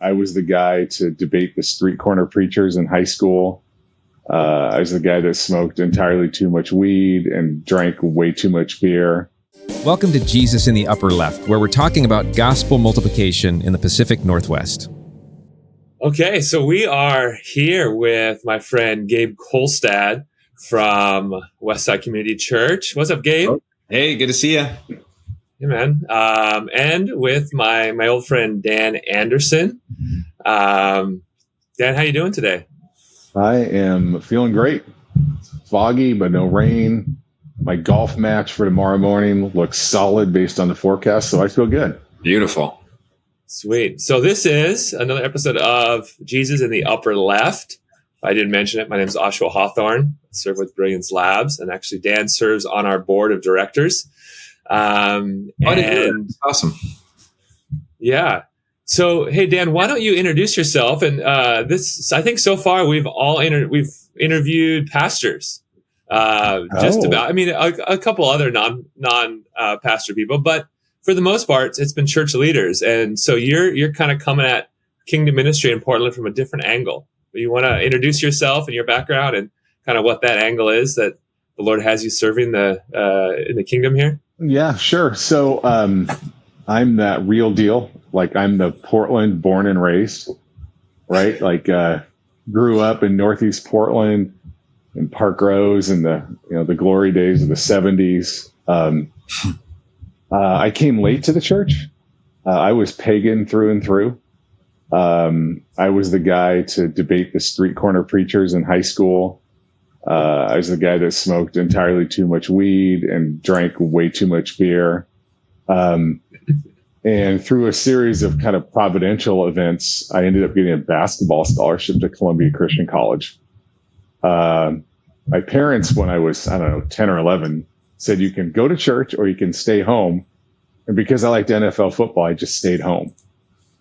I was the guy to debate the street corner preachers in high school. I was the guy that smoked entirely too much weed and drank way too much beer. Welcome to Jesus in the Upper Left, where we're talking about gospel multiplication in the Pacific Northwest. Okay, so we are here with my friend Gabe Kolstad from Westside Community Church. What's up, Gabe? Hey, good to see you. Hey, man. And with my old friend Dan Anderson. Dan, how you doing today? I am feeling great. Foggy, but no rain. My golf match for tomorrow morning looks solid based on the forecast, so I feel good. Beautiful. Sweet. So this is another episode of Jesus in the Upper Left. I didn't mention it. My name is Ahshuwah Hawthorne. I serve with Brilliance Labs, and actually Dan serves on our board of directors. And awesome. Yeah. So, hey, Dan, why don't you introduce yourself? And I think so far we've interviewed pastors. Just about. I mean, a couple other non pastor people, but for the most part, it's been church leaders. And so you're kind of coming at kingdom ministry in Portland from a different angle. You want to introduce yourself and your background and kind of what that angle is that the Lord has you serving in the kingdom here? Yeah, sure. So I'm that real deal. Like I'm the Portland born and raised, right? Like grew up in Northeast Portland in Park Rose in the glory days of the 70s. I came late to the church. I was pagan through and through. I was the guy to debate the street corner preachers in high school. I was the guy that smoked entirely too much weed and drank way too much beer. And through a series of kind of providential events, I ended up getting a basketball scholarship to Columbia Christian College. My parents, when I was, 10 or 11, said you can go to church or you can stay home. And because I liked NFL football, I just stayed home.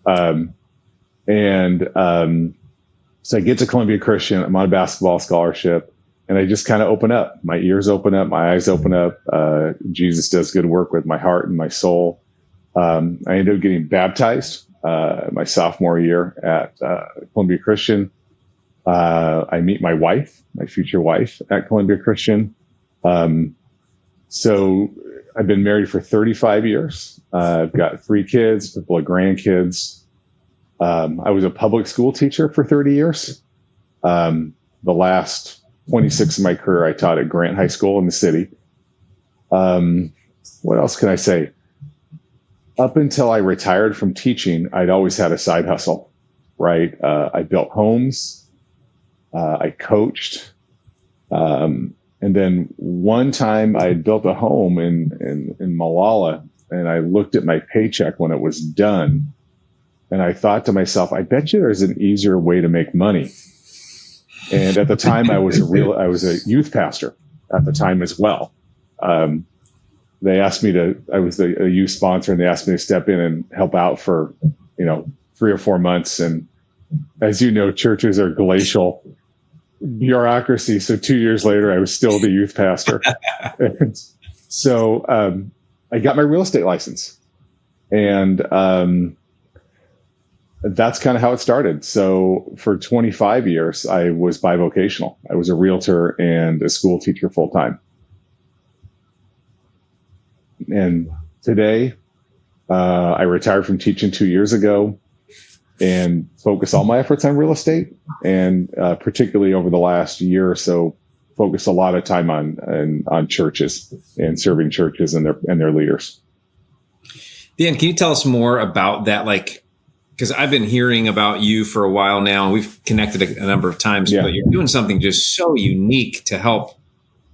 So I get to Columbia Christian, I'm on a basketball scholarship, and I just kind of open up. My ears open up, my eyes open up. Jesus does good work with my heart and my soul. I ended up getting baptized my sophomore year at Columbia Christian. I meet my wife, my future wife, at Columbia Christian. So I've been married for 35 years. I've got 3 kids, a couple of grandkids. I was a public school teacher for 30 years. The last 26 of my career, I taught at Grant High School in the city. What else can I say? Up until I retired from teaching, I'd always had a side hustle, right? I built homes. I coached. And then one time I had built a home in Malala, and I looked at my paycheck when it was done. And I thought to myself, I bet you there's an easier way to make money. And at the time I was a youth pastor at the time as well. They asked me I was a youth sponsor, and they asked me to step in and help out for, 3 or 4 months. And as you know, churches are glacial bureaucracy. So 2 years later, I was still the youth pastor. And so I got my real estate license, and that's kind of how it started. So for 25 years, I was bivocational. I was a realtor and a school teacher full time. And today, I retired from teaching 2 years ago and focus all my efforts on real estate, and particularly over the last year or so, focus a lot of time on churches and serving churches and their leaders. Dan, can you tell us more about that? Because I've been hearing about you for a while now, and we've connected a number of times, but you're doing something just so unique to help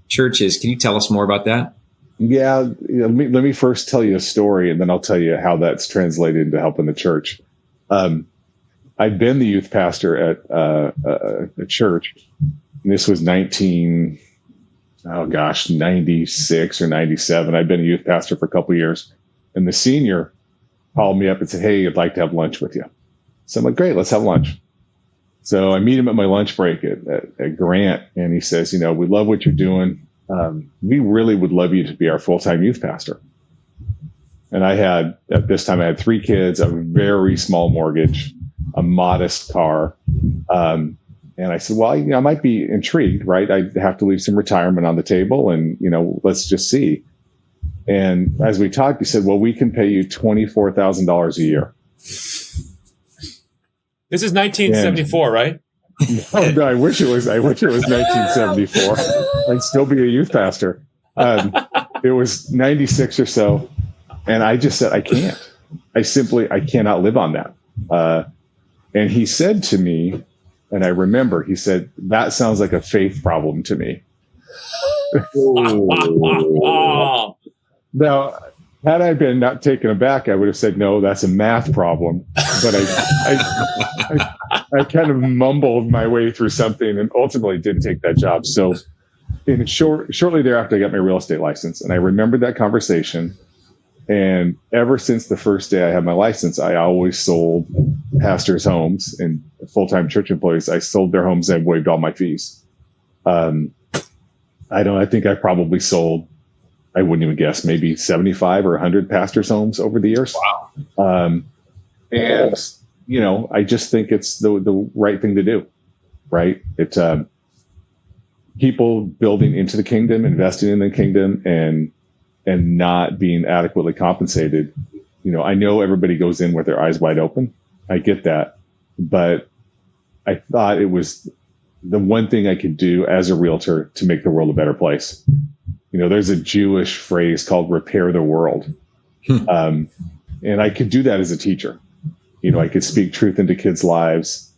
churches. Can you tell us more about that? Yeah, let me first tell you a story, and then I'll tell you how that's translated into helping the church. I'd been the youth pastor at a church, and this was 96 or 97. I'd been a youth pastor for a couple of years, and the senior called me up and said, "Hey, I'd like to have lunch with you." So I'm like, "Great, let's have lunch." So I meet him at my lunch break at Grant, and he says, "We love what you're doing. We really would love you to be our full-time youth pastor." And at this time I had 3 kids, a very small mortgage. a modest car. And I said, well, I might be intrigued, right? I have to leave some retirement on the table and, let's just see. And as we talked, he said, well, we can pay you $24,000 a year. This is 1974, right? No, I wish it was 1974. I'd still be a youth pastor. It was 96 or so. And I just said, I can't. I cannot live on that. And he said to me, and I remember, he said, that sounds like a faith problem to me. Now, had I been not taken aback, I would have said, no, that's a math problem. But I kind of mumbled my way through something and ultimately didn't take that job. So shortly thereafter, I got my real estate license. And I remembered that conversation. And ever since the first day I had my license, I always sold pastors' homes and full-time church employees. I sold their homes and waived all my fees. I think I probably sold, I wouldn't even guess, maybe 75 or 100 pastors' homes over the years. Wow. I just think it's the right thing to do, right? It's people building into the kingdom, investing in the kingdom, and not being adequately compensated. I know everybody goes in with their eyes wide open. I get that. But I thought it was the one thing I could do as a realtor to make the world a better place. There's a Jewish phrase called repair the world. And I could do that as a teacher. I could speak truth into kids' lives.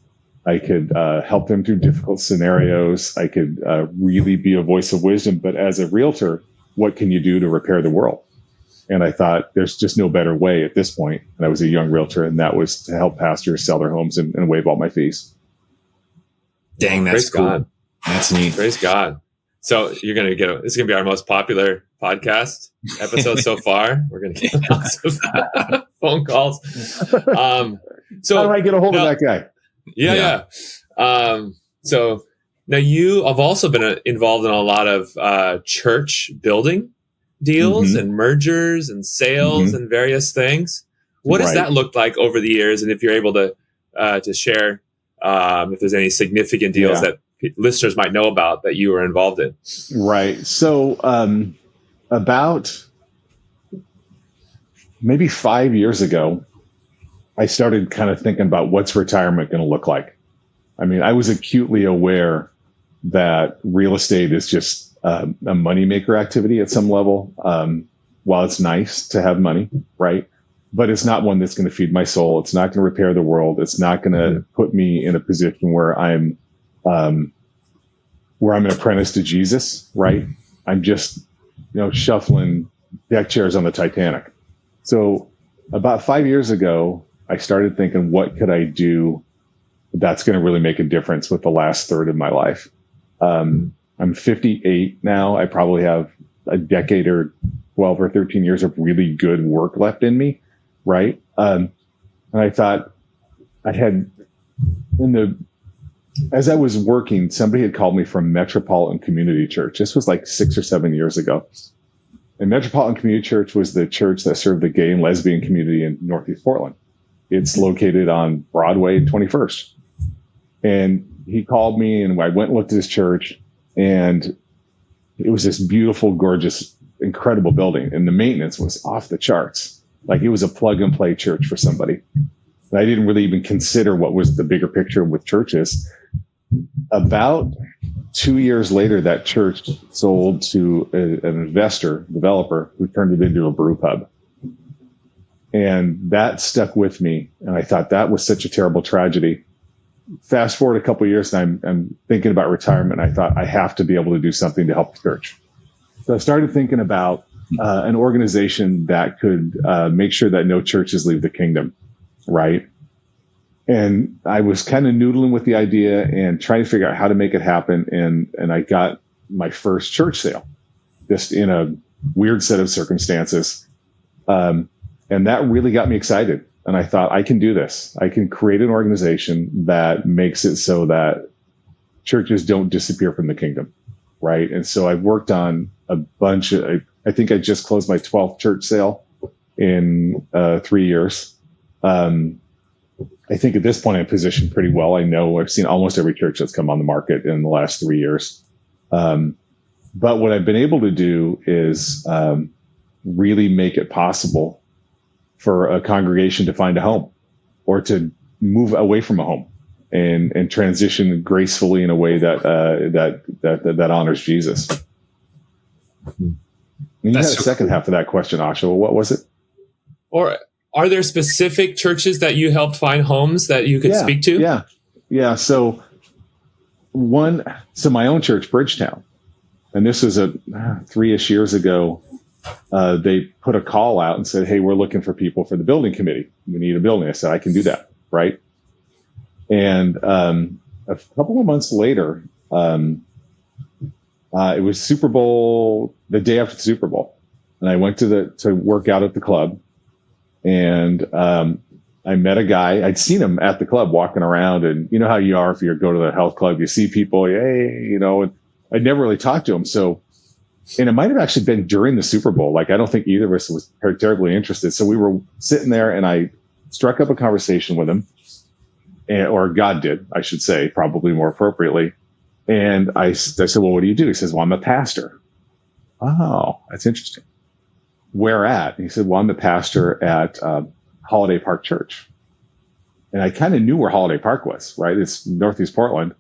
I could help them through difficult scenarios. I could really be a voice of wisdom. But as a realtor, what can you do to repair the world? And I thought there's just no better way at this point. And I was a young realtor, and that was to help pastors sell their homes and waive all my fees. Dang, that's cool. God. That's neat. Praise God. So this is going to be our most popular podcast episode so far. We're going to get lots of phone calls. So how do I get a hold of that guy? Yeah. So now you have also been involved in a lot of church building deals and mergers and sales and various things. What does that look like over the years? And if you're able to share if there's any significant deals that listeners might know about that you were involved in. Right. So about maybe 5 years ago, I started kind of thinking about what's retirement going to look like. I mean, I was acutely aware that real estate is just a moneymaker activity at some level. While it's nice to have money, right? But it's not one that's going to feed my soul. It's not going to repair the world. It's not going to put me in a position where I'm an apprentice to Jesus, right? I'm just, shuffling deck chairs on the Titanic. So about 5 years ago, I started thinking, what could I do that's going to really make a difference with the last third of my life? I'm 58 now. I probably have a decade or 12 or 13 years of really good work left in me, right? And I thought as I was working, somebody had called me from Metropolitan Community Church. This was like 6 or 7 years ago. And Metropolitan Community Church was the church that served the gay and lesbian community in Northeast Portland. It's located on Broadway and 21st. And he called me, and I went and looked at his church, and it was this beautiful, gorgeous, incredible building. And the maintenance was off the charts. Like, it was a plug and play church for somebody. And I didn't really even consider what was the bigger picture with churches. About 2 years later, that church sold to an developer, who turned it into a brew pub. And that stuck with me. And I thought that was such a terrible tragedy. Fast forward a couple of years, and I'm thinking about retirement. I thought, I have to be able to do something to help the church. So I started thinking about an organization that could make sure that no churches leave the kingdom, right? And I was kind of noodling with the idea and trying to figure out how to make it happen. And I got my first church sale, just in a weird set of circumstances. And that really got me excited. And I thought, I can do this. I can create an organization that makes it so that churches don't disappear from the kingdom, right? And so I've worked on a bunch of, I think I just closed my 12th church sale in 3 years. I think at this point I'm positioned pretty well. I know I've seen almost every church that's come on the market in the last 3 years. But what I've been able to do is really make it possible for a congregation to find a home or to move away from a home and transition gracefully in a way that honors Jesus. And you had a second half of that question, Ahshuwah. What was it? Or are there specific churches that you helped find homes that you could speak to? Yeah. So my own church, Bridgetown, and this was 3-ish years ago. They put a call out and said, "Hey, we're looking for people for the building committee. We need a building." I said, "I can do that." Right. And a couple of months later, it was Super Bowl, the day after the Super Bowl, and I went to work out at the club, and I met a guy. I'd seen him at the club walking around, and you know how you are if you go to the health club, you see people, hey, and I'd never really talked to him. So, and it might have actually been during the Super Bowl. Like, I don't think either of us was terribly interested. So we were sitting there, and I struck up a conversation with him, or God did, I should say, probably more appropriately. And I said, "Well, what do you do?" He says, "Well, I'm a pastor." Oh, that's interesting. Where at? And he said, "Well, I'm the pastor at Holiday Park Church." And I kind of knew where Holiday Park was, right? It's Northeast Portland.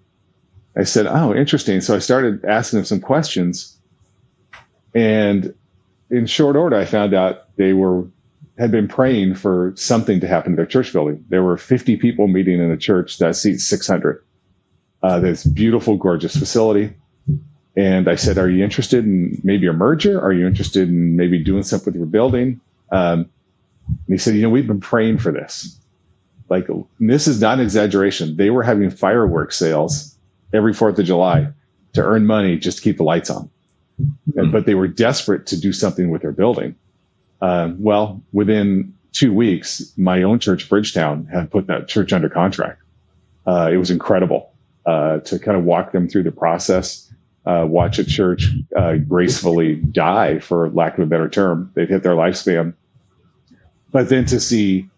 I said, "Oh, interesting." So I started asking him some questions. And in short order, I found out they had been praying for something to happen to their church building. There were 50 people meeting in a church that seats 600. This beautiful, gorgeous facility. And I said, "Are you interested in maybe a merger? Are you interested in maybe doing something with your building?" And he said, "We've been praying for this." Like, this is not an exaggeration. They were having fireworks sales every 4th of July to earn money just to keep the lights on. But they were desperate to do something with their building. Well, within 2 weeks, my own church, Bridgetown, had put that church under contract. It was incredible to kind of walk them through the process, watch a church gracefully die, for lack of a better term. They'd hit their lifespan. But then to see,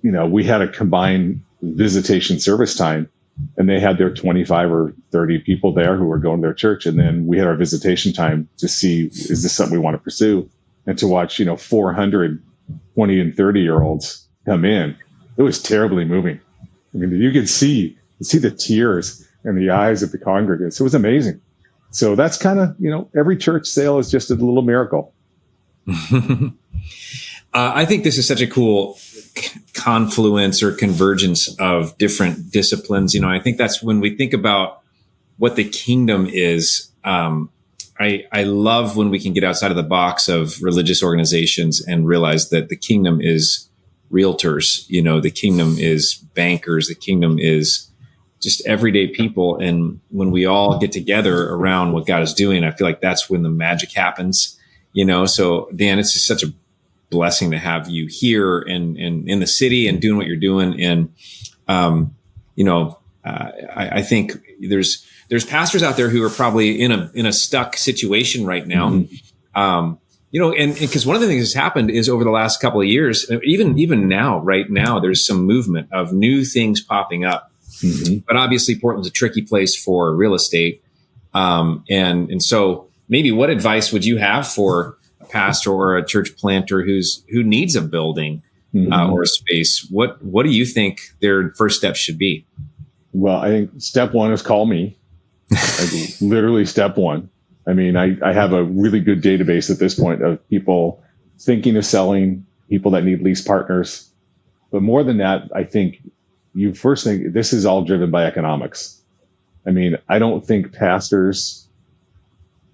we had a combined visitation service time, and they had their 25 or 30 people there who were going to their church. And then we had our visitation time to see, is this something we want to pursue? And to watch, 400 20 and 30-year-olds come in. It was terribly moving. I mean, you could see the tears in the eyes of the congregants. It was amazing. So that's kind of, every church sale is just a little miracle. I think this is such a cool confluence or convergence of different disciplines. I think that's when we think about what the kingdom is. I love when we can get outside of the box of religious organizations and realize that the kingdom is realtors. The kingdom is bankers. The kingdom is just everyday people. And when we all get together around what God is doing, I feel like that's when the magic happens. So Dan, it's just such a blessing to have you here and in the city and doing what you're doing. And, I think there's pastors out there who are probably in a stuck situation right now. Mm-hmm. And because one of the things that's happened is over the last couple of years, even now, right now, there's some movement of new things popping up. Mm-hmm. But obviously Portland's a tricky place for real estate. And so maybe what advice would you have for a pastor or a church planter who needs a building or a space? What do you think their first step should be? Well, I think step one is call me. Like, literally step one. I mean, I have a really good database at this point of people thinking of selling, people that need lease partners. But more than that, I think you first think this is all driven by economics. I mean, I don't think pastors,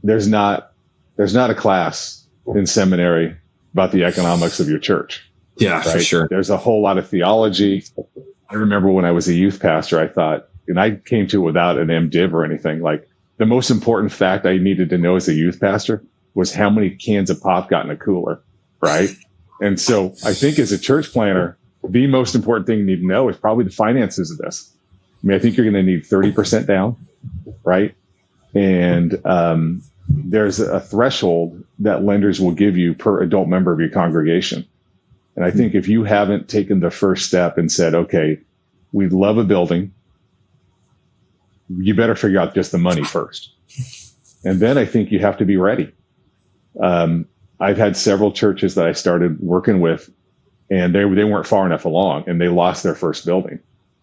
there's not a class in seminary about the economics of your church. Yeah, right? For sure. There's a whole lot of theology. I remember when I was a youth pastor, I thought, and I came to it without an MDiv or anything, like the most important fact I needed to know as a youth pastor was how many cans of pop got in a cooler, right? And so I think as a church planner, the most important thing you need to know is probably the finances of this. I mean, I think you're going to need 30% down, right? And there's a threshold that lenders will give you per adult member of your congregation. And I think if you haven't taken the first step and said, okay, we love a building, you better figure out just the money first. And then I think you have to be ready. I've had several churches that I started working with, and they weren't far enough along, and they lost their first building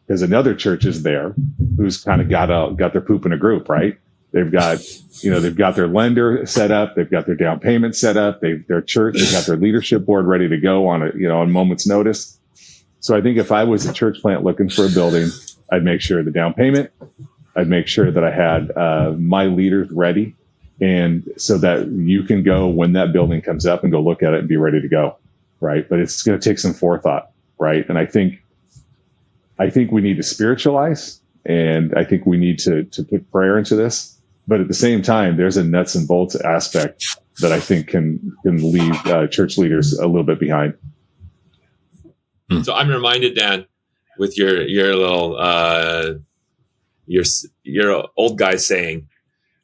because another church is there who's kind of got their poop in a group, right? They've got their lender set up, they've got their down payment set up, their church, they've got their leadership board ready to go on a moment's notice. So I think if I was a church plant looking for a building, I'd make sure the down payment, I'd make sure that I had my leaders ready, and so that you can go when that building comes up and go look at it and be ready to go, right? But it's going to take some forethought, right? And I think we need to spiritualize, and I think we need to put prayer into this. But at the same time, there's a nuts and bolts aspect that I think can leave church leaders a little bit behind. So I'm reminded, Dan, with your little your old guy saying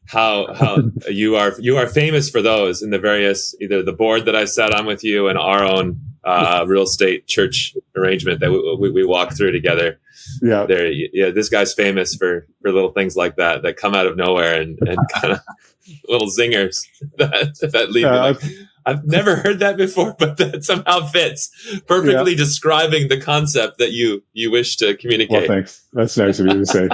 how you are famous for those in the various, either the board that I sat on with you and our own real estate church arrangement that we walk through together. Yeah. This guy's famous for little things like that come out of nowhere and kind of little zingers that leave me like, I've never heard that before, but that somehow fits perfectly describing the concept that you wish to communicate. Well, thanks. That's nice of you to say.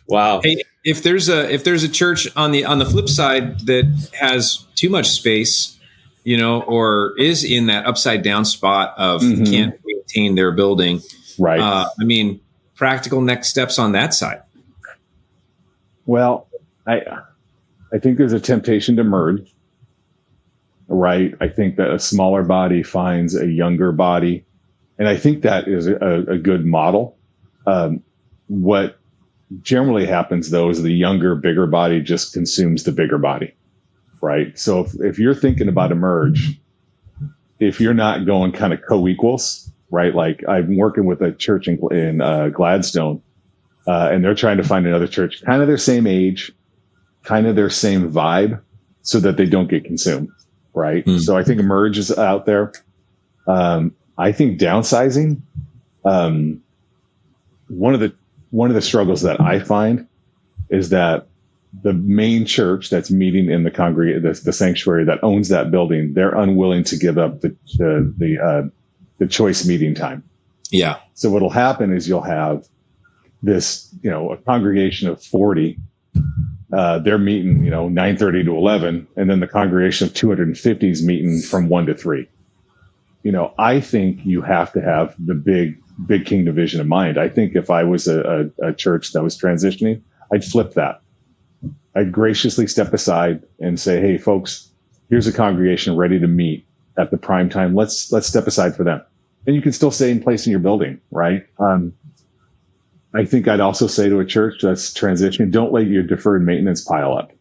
Wow. Hey, if there's a church on the flip side that has too much space, or is in that upside down spot of can't maintain their building, right? Practical next steps on that side. Well, I think there's a temptation to merge, right? I think that a smaller body finds a younger body, and I think that is a good model. What generally happens, though, is the younger, bigger body just consumes the bigger body, right? So if you're thinking about a merge, if you're not going kind of co-equals, right? Like I'm working with a church in Gladstone, and they're trying to find another church, kind of their same age, kind of their same vibe, so that they don't get consumed, right? So I think a merge is out there. I think downsizing, one of the struggles that I find is that the main church that's meeting in the sanctuary that owns that building, they're unwilling to give up the choice meeting time. Yeah. So what'll happen is you'll have this, a congregation of 40. They're meeting, 9:30 to 11, and then the congregation of 250 is meeting from 1 to 3. I think you have to have the big kingdom vision in mind. I think if I was a church that was transitioning, I'd flip that. I'd graciously step aside and say, hey, folks, here's a congregation ready to meet at the prime time. Let's step aside for them. And you can still stay in place in your building, right? I think I'd also say to a church that's transitioning, don't let your deferred maintenance pile up,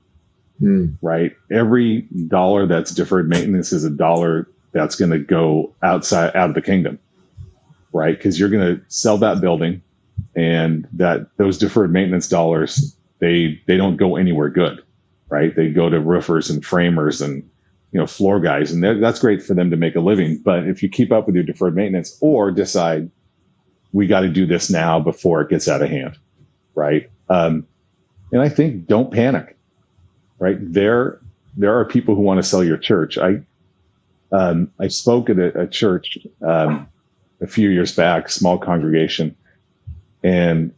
right? Every dollar that's deferred maintenance is a dollar that's going to go out of the kingdom, right? Because you're going to sell that building, and those deferred maintenance dollars, they don't go anywhere good, right? They go to roofers and framers and floor guys, and that's great for them to make a living. But if you keep up with your deferred maintenance, or decide we got to do this now before it gets out of hand, right? And I think don't panic, right? There are people who want to sell your church. I spoke at a church a few years back, small congregation, and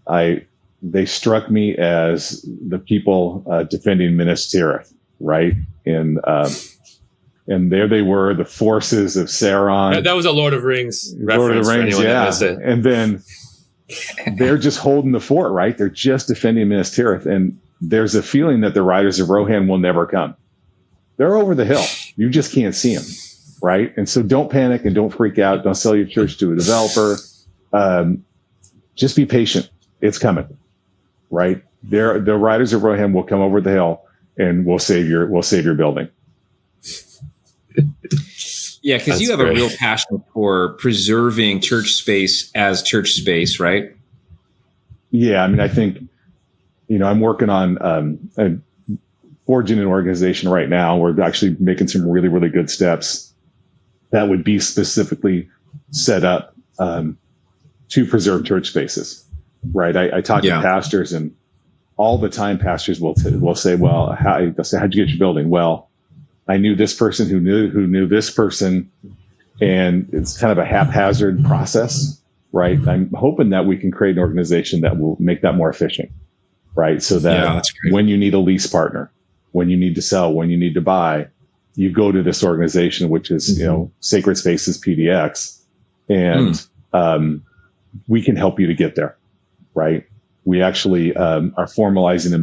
they struck me as the people defending Minas Tirith, right? And there they were, the forces of Sauron. That was a Lord of Rings reference. Lord of the Rings, yeah. And then they're just holding the fort, right? They're just defending Minas Tirith, and there's a feeling that the riders of Rohan will never come. They're over the hill. You just can't see them, right? And so don't panic and don't freak out. Don't sell your church to a developer. Just be patient. It's coming, right? The riders of Rohan will come over the hill, and we'll save your building. Yeah, because you have a real passion for preserving church space as church space, right? Yeah, I think, I'm working on forging an organization right now. We're actually making some really, really good steps. that would be specifically set up to preserve church spaces, right? I talk to pastors, and all the time pastors will say, well, how'd you get your building? Well, I knew this person who knew this person, and it's kind of a haphazard process, right? I'm hoping that we can create an organization that will make that more efficient, right? So that when you need a lease partner, when you need to sell, when you need to buy, you go to this organization, which is, you know, Sacred Spaces PDX, and we can help you to get there, right? We actually are formalizing a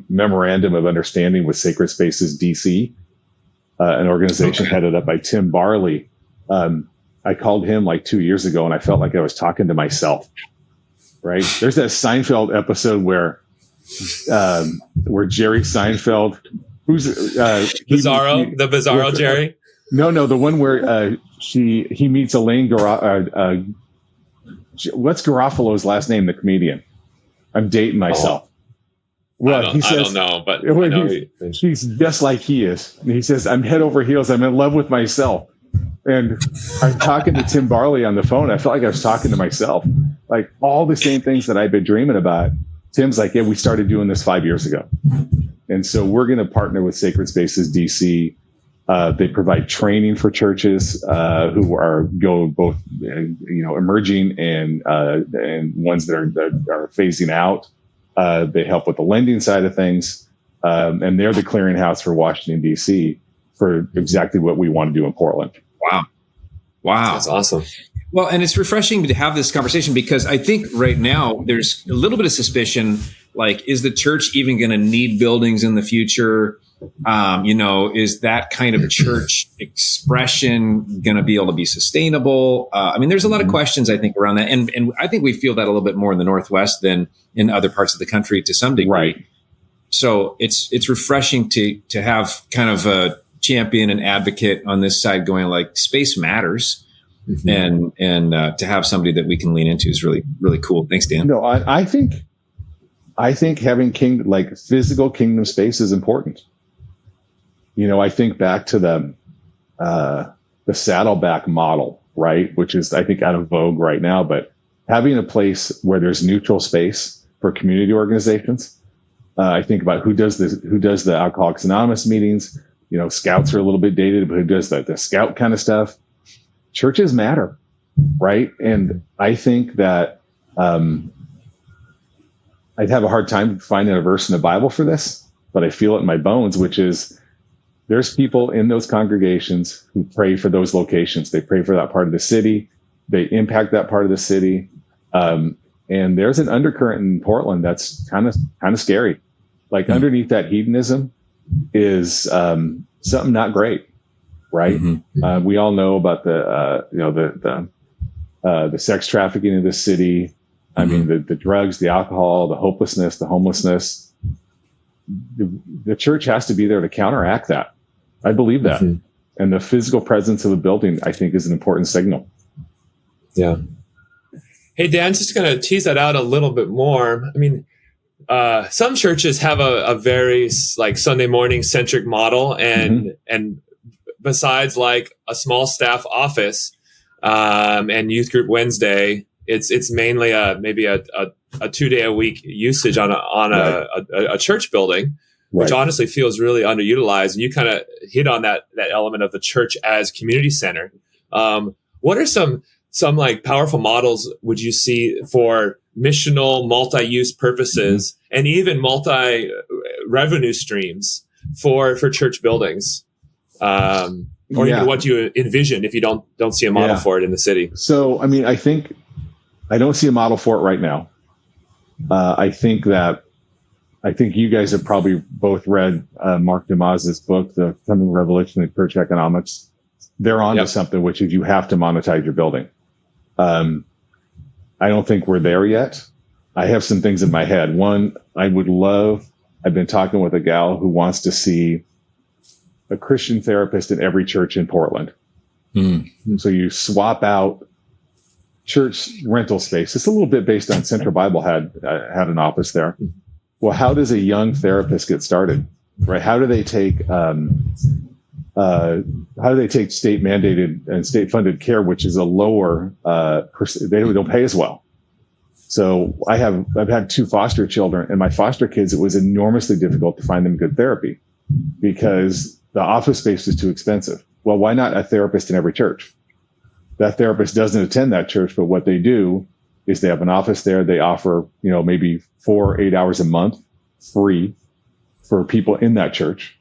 memorandum of understanding with Sacred Spaces DC, an organization headed up by Tim Barley. I called him like 2 years ago, and I felt like I was talking to myself, right? There's that Seinfeld episode where Jerry Seinfeld, who's Bizarro, the Bizarro Jerry? No, the one where he meets Elaine what's Garofalo's last name, the comedian? I'm dating myself. Well, he says, I don't know, but I know he's just like he is. And he says, I'm head over heels. I'm in love with myself. And I'm talking to Tim Barley on the phone. I felt like I was talking to myself, like all the same things that I've been dreaming about. Tim's like, yeah, we started doing this 5 years ago. And so we're going to partner with Sacred Spaces DC. They provide training for churches who are both emerging and ones that are phasing out. They help with the lending side of things, and they're the clearinghouse for Washington D.C. for exactly what we want to do in Portland. Wow, that's awesome. Well, and it's refreshing to have this conversation, because I think right now there's a little bit of suspicion, like, is the church even going to need buildings in the future? Is that kind of a church expression going to be able to be sustainable? I mean, there's a lot of questions, I think, around that. And I think we feel that a little bit more in the Northwest than in other parts of the country to some degree. Right. So it's refreshing to have kind of a champion and advocate on this side going like, space matters. And to have somebody that we can lean into is really, really cool. Thanks, Dan. No, I think having physical kingdom space is important. I think back to the Saddleback model, right? Which is, I think, out of vogue right now, but having a place where there's neutral space for community organizations. I think about who does the Alcoholics Anonymous meetings. Scouts are a little bit dated, but who does the scout kind of stuff? Churches matter, right? And I think that I'd have a hard time finding a verse in the Bible for this, but I feel it in my bones, which is there's people in those congregations who pray for those locations. They pray for that part of the city. They impact that part of the city. And there's an undercurrent in Portland that's kind of scary. Like underneath that hedonism is something not great, right? We all know about the sex trafficking in this city. I mean, the drugs, the alcohol, the hopelessness, the homelessness. The church has to be there to counteract that. I believe that. And the physical presence of a building, I think, is an important signal. Yeah. Hey, Dan, just going to tease that out a little bit more. I mean, some churches have a very Sunday morning centric model, and besides like a small staff office and youth group Wednesday, it's mainly maybe a 2 day a week usage on a church building, which honestly feels really underutilized. And you kind of hit on that element of the church as community center. What are some like powerful models would you see for missional multi-use purposes and even multi-revenue streams for church buildings? Or even what you envision if you don't see a model for it in the city? So, I mean, I don't see a model for it right now. I think you guys have probably both read Mark DeMaz's book, The Coming Revolution in Church Economics. They're onto something, which is you have to monetize your building. I don't think we're there yet. I have some things in my head. One, I've been talking with a gal who wants to see a Christian therapist in every church in Portland. So you swap out church rental space. It's a little bit based on Central Bible had an office there. Well, how does a young therapist get started, right? How do they take how do they take state mandated and state funded care, which is a lower, they don't pay as well. So I've had 2 foster children, and my foster kids, it was enormously difficult to find them good therapy because the office space is too expensive. Well, why not a therapist in every church? That therapist doesn't attend that church, but what they do is they have an office there. They offer, maybe 4 or 8 hours a month free for people in that church.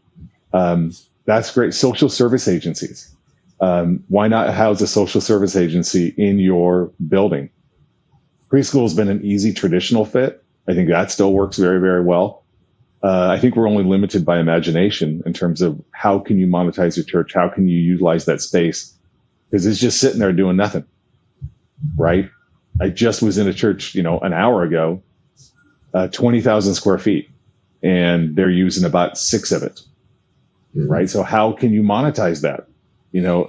That's great. Social service agencies. Why not house a social service agency in your building? Preschool has been an easy traditional fit. I think that still works very, very well. I think we're only limited by imagination in terms of how can you monetize your church? How can you utilize that space? Because it's just sitting there doing nothing, right? I just was in a church, an hour ago, 20,000 square feet, and they're using about 6 of it, right? So how can you monetize that?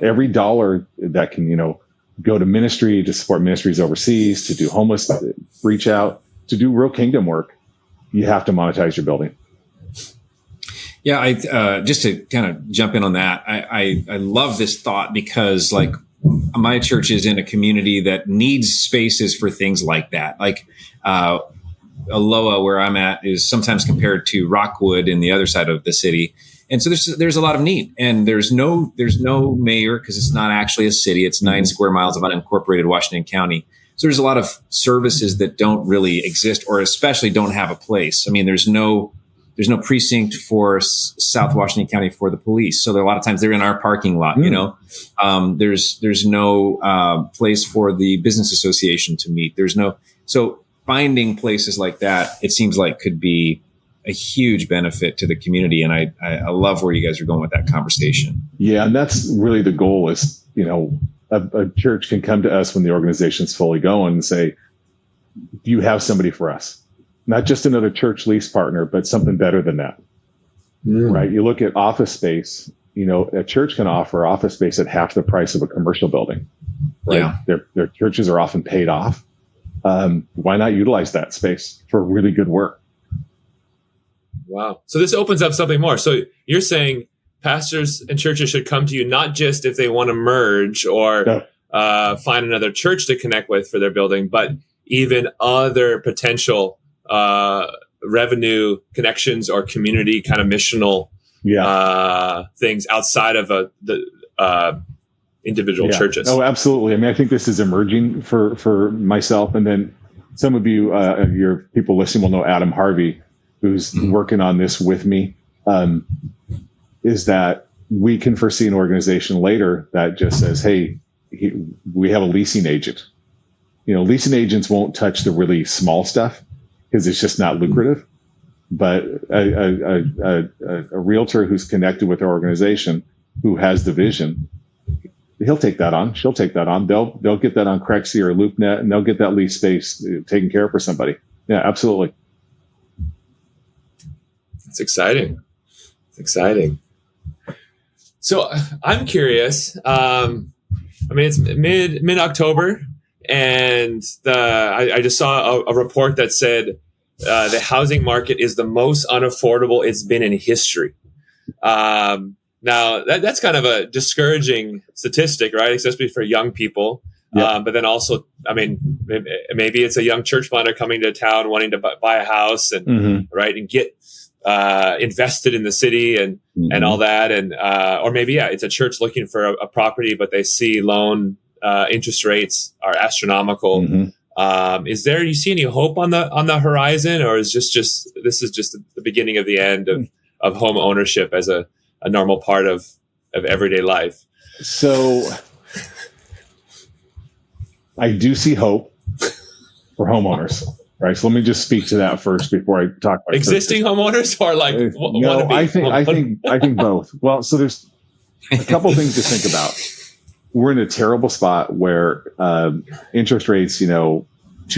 Every dollar that can, go to ministry, to support ministries overseas, to do homeless reach out, to do real kingdom work, you have to monetize your building. Yeah, I just to kind of jump in on that, I love this thought because like my church is in a community that needs spaces for things like that. Like Aloha, where I'm at, is sometimes compared to Rockwood in the other side of the city. And so there's a lot of need, and there's no mayor because it's not actually a city. It's 9 square miles of unincorporated Washington County. So there's a lot of services that don't really exist, or especially don't have a place. I mean, there's no precinct for South Washington County for the police. So there, a lot of times they're in our parking lot, there's no place for the business association to meet. So finding places like that, it seems like could be a huge benefit to the community. And I love where you guys are going with that conversation. Yeah. And that's really the goal is, a church can come to us when the organization's fully going and say, do you have somebody for us? Not just another church lease partner, but something better than that, right? You look at office space, a church can offer office space at half the price of a commercial building, right? Yeah. Their churches are often paid off. Why not utilize that space for really good work? Wow. So this opens up something more. So you're saying pastors and churches should come to you, not just if they want to merge or find another church to connect with for their building, but even other potential revenue connections or community kind of missional things outside of the individual churches. Oh, absolutely. I mean, I think this is emerging for myself. And then some of you, your people listening will know Adam Harvey, who's working on this with me, is that we can foresee an organization later that just says, hey, we have a leasing agent. Leasing agents won't touch the really small stuff because it's just not lucrative. But a realtor who's connected with our organization, who has the vision, he'll take that on. She'll take that on. They'll get that on Crexy or LoopNet, and they'll get that lease space taken care of for somebody. Yeah, absolutely. It's exciting. So I'm curious. It's mid-October, and I just saw a report that said the housing market is the most unaffordable it's been in history. Now that's kind of a discouraging statistic, right? Especially for young people. Yeah. But then also, maybe it's a young church planter coming to town wanting to buy a house and right and get invested in the city and all that, and or maybe it's a church looking for a property, but they see loan interest rates are astronomical. Is there, you see any hope on the horizon, or is this just the beginning of the end of home ownership as a normal part of everyday life? So I do see hope for homeowners. Right. So let me just speak to that first before I talk about existing homeowners, or like no, I think both. Well, so there's a couple things to think about. We're in a terrible spot where interest rates, 2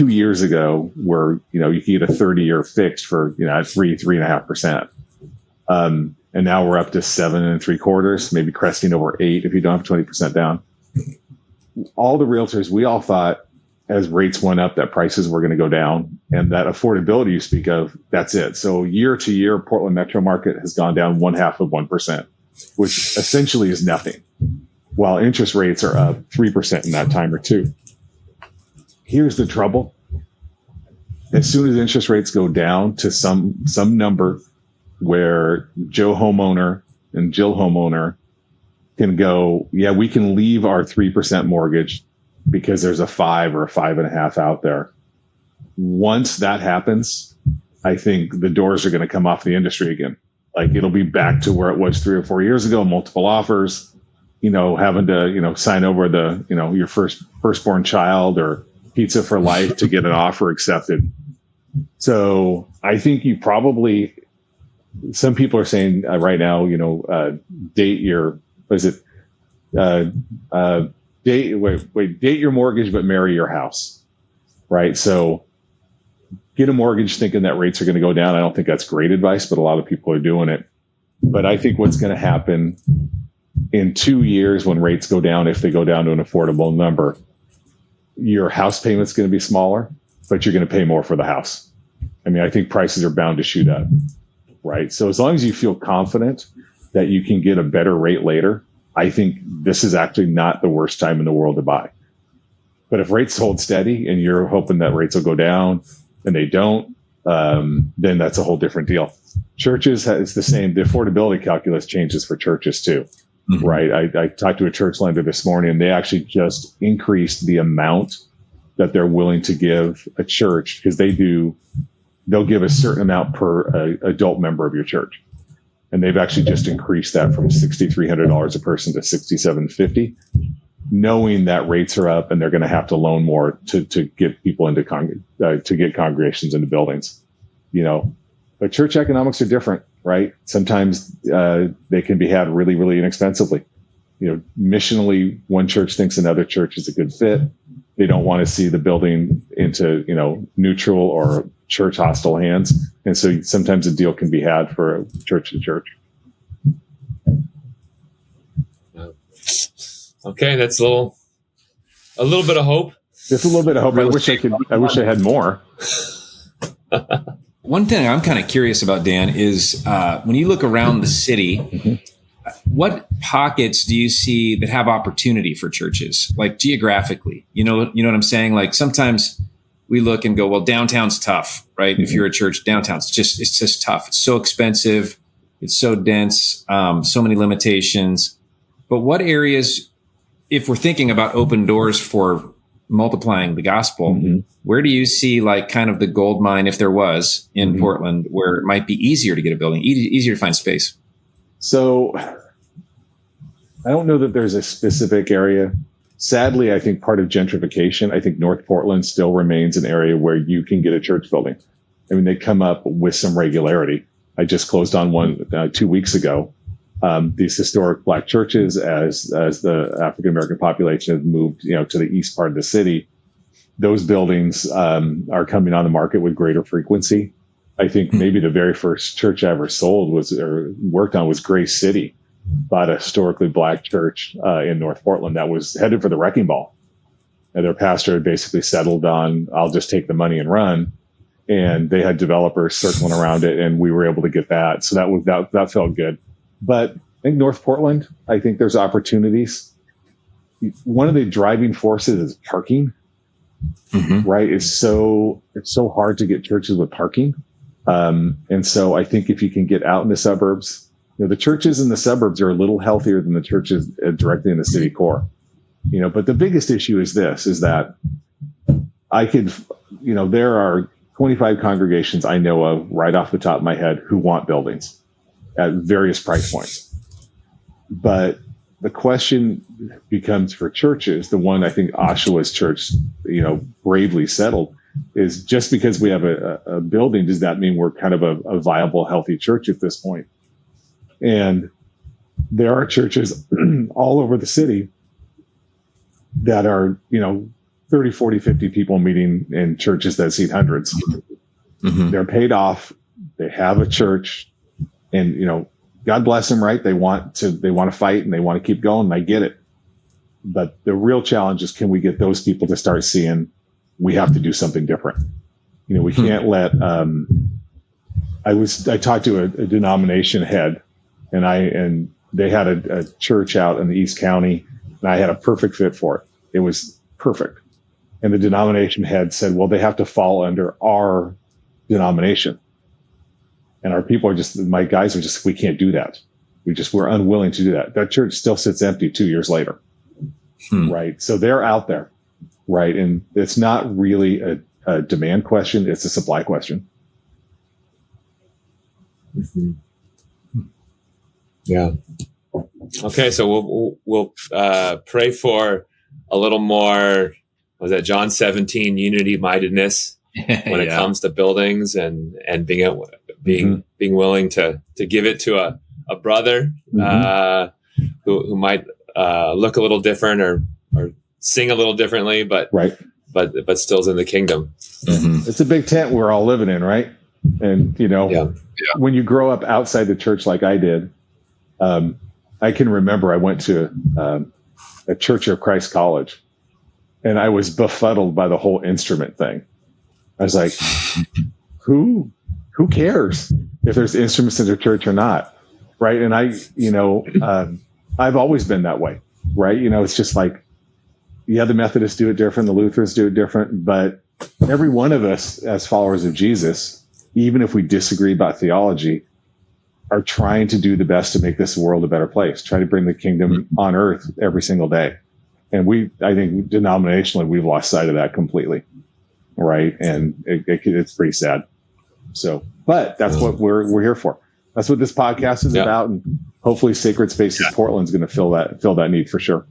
years ago were, you could get a 30-year fixed for, 3.5%. And now we're up to 7.75%, maybe cresting over 8 if you don't have 20% down. All the realtors, we all thought, as rates went up, that prices were going to go down, and that affordability you speak of, that's it. So year to year, Portland metro market has gone down 0.5%. which essentially is nothing, while interest rates are up 3% in that time or two. Here's the trouble. As soon as interest rates go down to some number where Joe homeowner and Jill homeowner can go, yeah, we can leave our 3% mortgage because there's a 5 or a 5.5 out there. Once that happens, I think the doors are going to come off the industry again. Like, it'll be back to where it was 3 or 4 years ago, multiple offers, having to, sign over the, your firstborn child or pizza for life to get an offer accepted. So I think you probably, some people are saying right now, date your, date your mortgage, but marry your house, right? So get a mortgage thinking that rates are going to go down. I don't think that's great advice, but a lot of people are doing it. But I think what's going to happen in 2 years when rates go down, if they go down to an affordable number, your house payment's going to be smaller, but you're going to pay more for the house. I mean, I think prices are bound to shoot up, right? So as long as you feel confident that you can get a better rate later, I think this is actually not the worst time in the world to buy. But if rates hold steady and you're hoping that rates will go down and they don't, then that's a whole different deal. Churches, it's the same. The affordability calculus changes for churches too, right? I talked to a church lender this morning, and they actually just increased the amount that they're willing to give a church, because they'll give a certain amount per adult member of your church. And they've actually just increased that from $6,300 a person to $6,750, knowing that rates are up and they're going to have to loan more to get people into to get congregations into buildings, But church economics are different, right? Sometimes they can be had really, really inexpensively. Missionally, one church thinks another church is a good fit. They don't want to see the building into, neutral or church hostile hands. And so sometimes a deal can be had for church to church. Okay. That's a little bit of hope. Just a little bit of hope. I wish I had more. One thing I'm kind of curious about, Dan, is when you look around the city, what pockets do you see that have opportunity for churches, like geographically? You know what I'm saying? Like, sometimes we look and go, well, downtown's tough, right? If you're a church, downtown's it's just tough. It's so expensive. It's so dense, so many limitations. But what areas, if we're thinking about open doors for multiplying the gospel, where do you see like kind of the gold mine, if there was, in Portland, where it might be easier to get a building, easier to find space? So I don't know that there's a specific area. Sadly, I think part of gentrification, I think North Portland still remains an area where you can get a church building. I mean, they come up with some regularity. I just closed on one 2 weeks ago. These historic Black churches, as the African-American population has moved, to the east part of the city, those buildings are coming on the market with greater frequency. I think maybe the very first church I ever sold or worked on was Grace City, bought a historically Black church in North Portland that was headed for the wrecking ball. And their pastor had basically settled on, I'll just take the money and run. And they had developers circling around it, and we were able to get that. So that felt good. But I think North Portland, I think there's opportunities. One of the driving forces is parking, right? It's so hard to get churches with parking. And so I think if you can get out in the suburbs, the churches in the suburbs are a little healthier than the churches directly in the city core, but the biggest issue is that there are 25 congregations I know of right off the top of my head who want buildings at various price points. But the question becomes for churches, the one I think Ahshuwah's church, bravely settled, is just because we have a building, does that mean we're kind of a viable, healthy church at this point? And there are churches all over the city that are, 30, 40, 50 people meeting in churches that seat hundreds. They're paid off. They have a church, and, God bless them, right? They want to fight and they want to keep going. I get it. But the real challenge is, can we get those people to start seeing we have to do something different? We can't let, I talked to a denomination head, and they had a church out in the East County, and I had a perfect fit for it. It was perfect. And the denomination head said, well, they have to fall under our denomination. And our people are just, my guys are just, we can't do that. We're unwilling to do that. That church still sits empty 2 years later. Right. So they're out there. Right. And it's not really a demand question. It's a supply question. Mm-hmm. Yeah. Okay. So we'll pray for a little more, was that John 17 unity mindedness when it comes to buildings and being willing to give it to a brother who might look a little different or sing a little differently, but still's in the kingdom. It's a big tent we're all living in, right? And when you grow up outside the church like I did, I can remember I went to a Church of Christ college, and I was befuddled by the whole instrument thing. I was like, who cares if there's instruments in their church or not? Right. And I've always been that way. Right. It's just like, the Methodists do it different. The Lutherans do it different. But every one of us as followers of Jesus, even if we disagree about theology, are trying to do the best to make this world a better place, try to bring the kingdom on earth every single day. And I think denominationally, we've lost sight of that completely. Right. And it's pretty sad. So, but that's what we're here for. That's what this podcast is about. And hopefully Sacred Spaces Portland is going to fill that need for sure.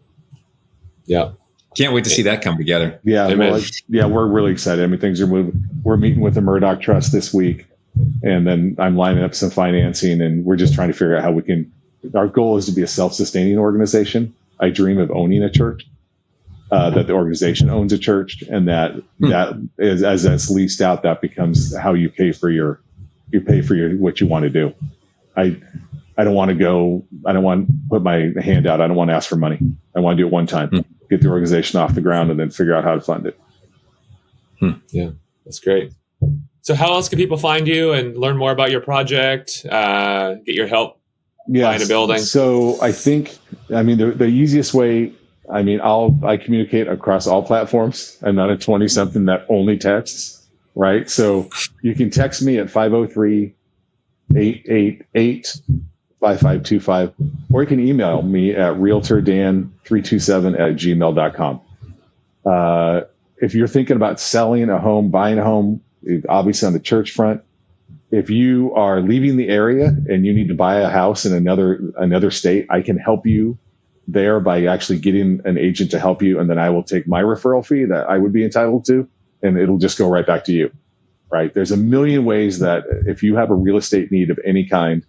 Yeah. Can't wait to see that come together. Yeah. Well, we're really excited. I mean, things are moving. We're meeting with the Murdoch Trust this week, and then I'm lining up some financing, and we're just trying to figure out how we can, our goal is to be a self-sustaining organization. I dream of owning a church, that the organization owns a church, and that is, as that's leased out, that becomes how you pay for what you want to do. I don't want to put my hand out. I don't want to ask for money. I want to do it one time, get the organization off the ground, and then figure out how to fund it. Yeah, that's great. So how else can people find you and learn more about your project, get your help buying a building? So I think, the easiest way, I communicate across all platforms. I'm not a 20-something that only texts, right? So you can text me at 503-888-5525, or you can email me at realtordan327@gmail.com. If you're thinking about selling a home, buying a home, obviously on the church front, if you are leaving the area and you need to buy a house in another state, I can help you there by actually getting an agent to help you. And then I will take my referral fee that I would be entitled to, and it'll just go right back to you. Right. There's a million ways that if you have a real estate need of any kind,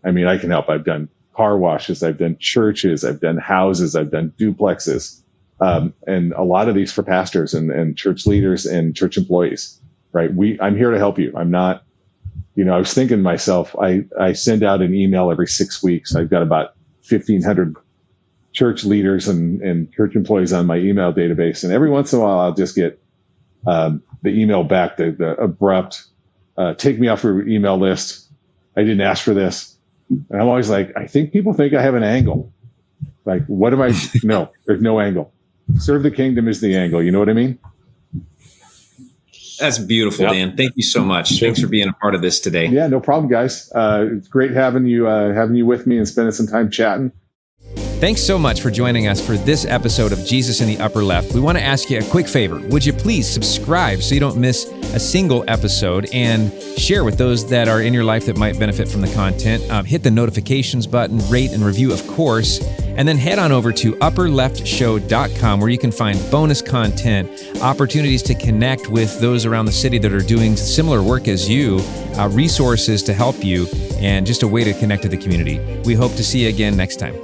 I can help. I've done car washes. I've done churches. I've done houses. I've done duplexes. And a lot of these for pastors and church leaders and church employees. Right. I'm here to help you. I'm not, I was thinking to myself, I send out an email every 6 weeks. I've got about 1,500 church leaders and church employees on my email database. And every once in a while, I'll just get the email back, the abrupt, take me off your email list. I didn't ask for this. And I'm always like, I think people think I have an angle. Like, what am I? No, there's no angle. Serve the kingdom is the angle. You know what I mean? That's beautiful, Dan. Thank you so much. Thanks for being a part of this today. Yeah, no problem, guys. It's great having you with me and spending some time chatting. Thanks so much for joining us for this episode of Jesus in the Upper Left. We want to ask you a quick favor. Would you please subscribe so you don't miss a single episode, and share with those that are in your life that might benefit from the content. Hit the notifications button, rate and review, of course, and then head on over to upperleftshow.com where you can find bonus content, opportunities to connect with those around the city that are doing similar work as you, resources to help you, and just a way to connect to the community. We hope to see you again next time.